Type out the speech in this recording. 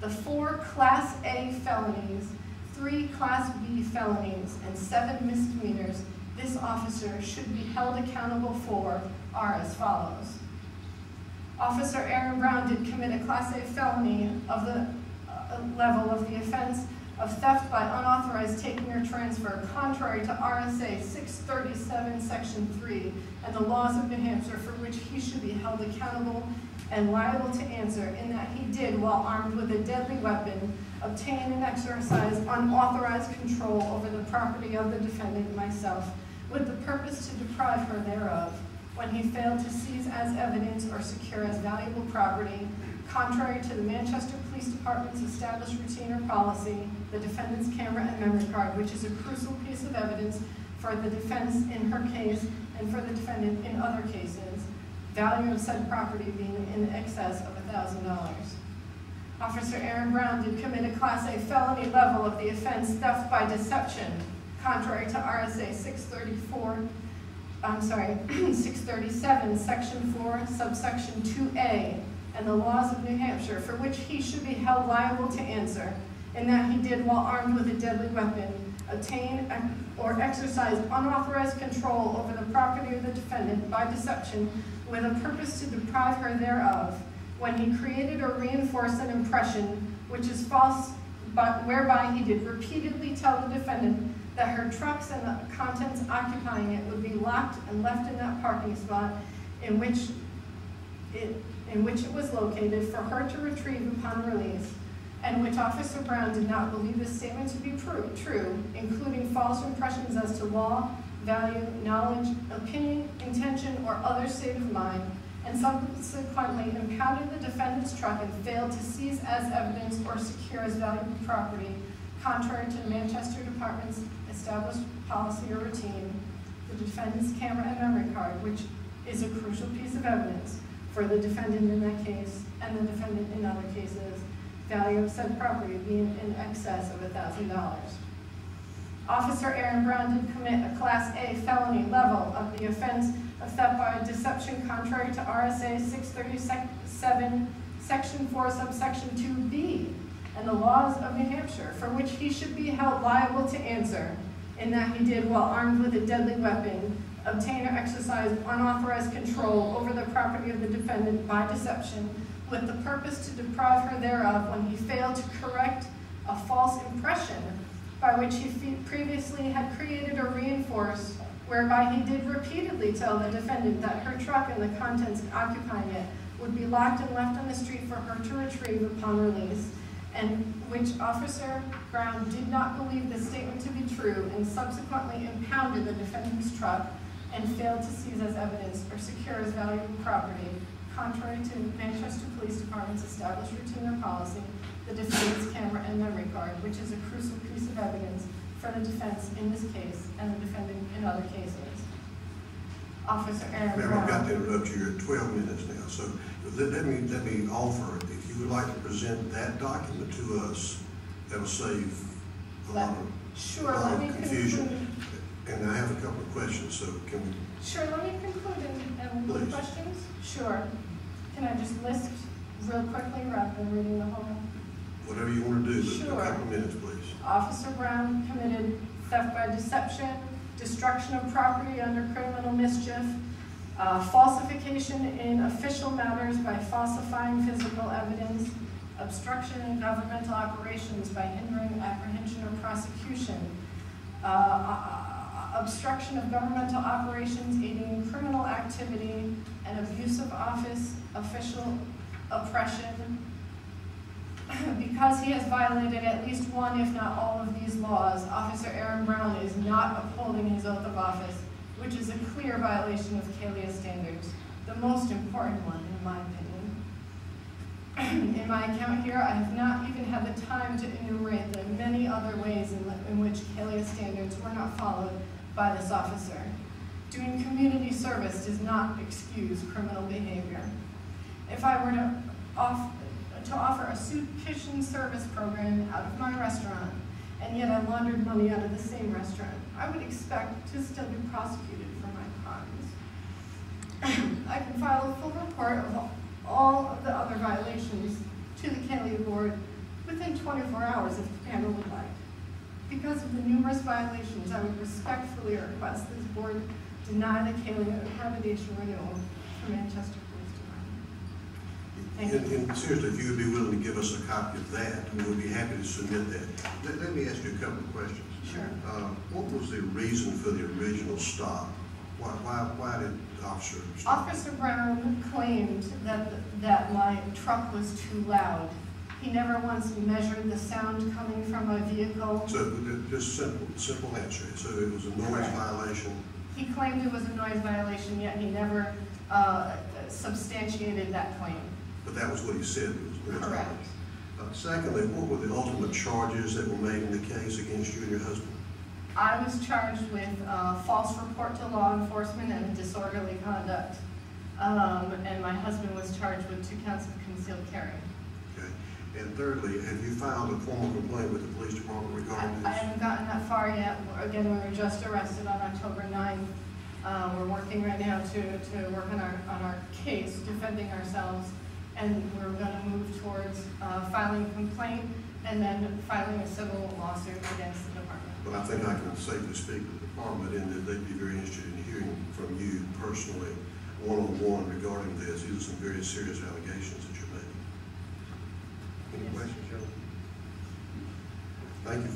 the 4 Class A felonies, 3 Class B felonies, and 7 misdemeanors this officer should be held accountable for are as follows. Officer Aaron Brown did commit a Class A felony of the level of the offense of theft by unauthorized taking or transfer, contrary to RSA 637, Section 3, and the laws of New Hampshire, for which he should be held accountable and liable to answer, in that he did, while armed with a deadly weapon, obtain and exercise unauthorized control over the property of the defendant, myself, with the purpose to deprive her thereof, when he failed to seize as evidence or secure as valuable property, contrary to the Manchester Police Department's established routine or policy, the defendant's camera and memory card, which is a crucial piece of evidence for the defense in her case and for the defendant in other cases, value of said property being in excess of $1,000. Officer Aaron Brown did commit a Class A felony level of the offense theft by deception, contrary to RSA 637, Section 4, subsection 2A, and the laws of New Hampshire, for which he should be held liable to answer, in that he did, while armed with a deadly weapon, obtain or exercise unauthorized control over the property of the defendant by deception with a purpose to deprive her thereof, when he created or reinforced an impression which is false, but whereby he did repeatedly tell the defendant that her trucks and the contents occupying it would be locked and left in that parking spot in which it was located for her to retrieve upon release, and which Officer Brown did not believe this statement to be true, including false impressions as to law, value, knowledge, opinion, intention, or other state of mind, and subsequently impounded the defendant's truck and failed to seize as evidence or secure as valuable property, contrary to the Manchester Department's established policy or routine, the defendant's camera and memory card, which is a crucial piece of evidence for the defendant in that case and the defendant in other cases, value of said property being in excess of $1,000. Officer Aaron Brown did commit a Class A felony level of the offense of theft by deception, contrary to RSA 637, Section 4, subsection 2B, and the laws of New Hampshire, for which he should be held liable to answer, in that he did, while armed with a deadly weapon, obtain or exercise unauthorized control over the property of the defendant by deception, with the purpose to deprive her thereof, when he failed to correct a false impression by which he previously had created or reinforced, whereby he did repeatedly tell the defendant that her truck and the contents occupying it would be locked and left on the street for her to retrieve upon release, and which Officer Brown did not believe the statement to be true and subsequently impounded the defendant's truck and failed to seize as evidence or secure as valuable property, contrary to Manchester Police Department's established routine or policy, the defendant's camera and memory card, which is a crucial piece of evidence for the defense in this case and the defendant in other cases. Officer Aaron Brown. Ma'am, I've got to interrupt you. You're at 12 minutes now. So let me offer, if you would like to present that document to us, that'll save a lot of confusion. And I have a couple of questions, so can we? Sure, let me conclude and with questions. Sure. Can I just list real quickly rather than reading the whole? Whatever you want to do, but sure. A couple of minutes, please. Officer Brown committed theft by deception, destruction of property under criminal mischief, falsification in official matters by falsifying physical evidence, obstruction in governmental operations by hindering apprehension or prosecution, obstruction of governmental operations aiding in criminal activity, and abuse of office, official oppression. Because he has violated at least one, if not all, of these laws, Officer Aaron Brown is not upholding his oath of office, which is a clear violation of CALEA standards, the most important one, in my opinion. In my account here, I have not even had the time to enumerate the many other ways in which CALEA standards were not followed by this officer. Doing community service does not excuse criminal behavior. If I were to offer a soup kitchen service program out of my restaurant, and yet I laundered money out of the same restaurant, I would expect to still be prosecuted for my crimes. I can file a full report of all of the other violations to the CALEA board within 24 hours if the panel would like. Because of the numerous violations, I would respectfully request this board deny the CALEA accreditation renewal for Manchester Police Department. Thank you. And seriously, if you would be willing to give us a copy of that, and we'll be happy to submit that. Let me ask you a couple of questions. Sure. What was the reason for the original stop? Why did the officer stop? Officer Brown claimed that my truck was too loud. He never once measured the sound coming from my vehicle. So just simple answer. So it was a noise Correct. violation. He claimed it was a noise violation, yet he never substantiated that claim. But that was what he said, it was noise Correct. violation. Secondly, what were the ultimate charges that were made in the case against you and your husband? I was charged with false report to law enforcement and disorderly conduct. And my husband was charged with 2 counts of concealed carry. Okay. And thirdly, have you filed a formal complaint with the police department regarding I this? haven't gotten that far yet. Again, we were just arrested on October 9th. We're working right now to work on our case, defending ourselves, and we're going to move towards filing a complaint and then filing a civil lawsuit against the department. But I think I can safely speak with the department in that they'd be very interested in hearing from you personally, one-on-one regarding this. These are some very serious allegations that you're making. Any questions, gentlemen? Thank you.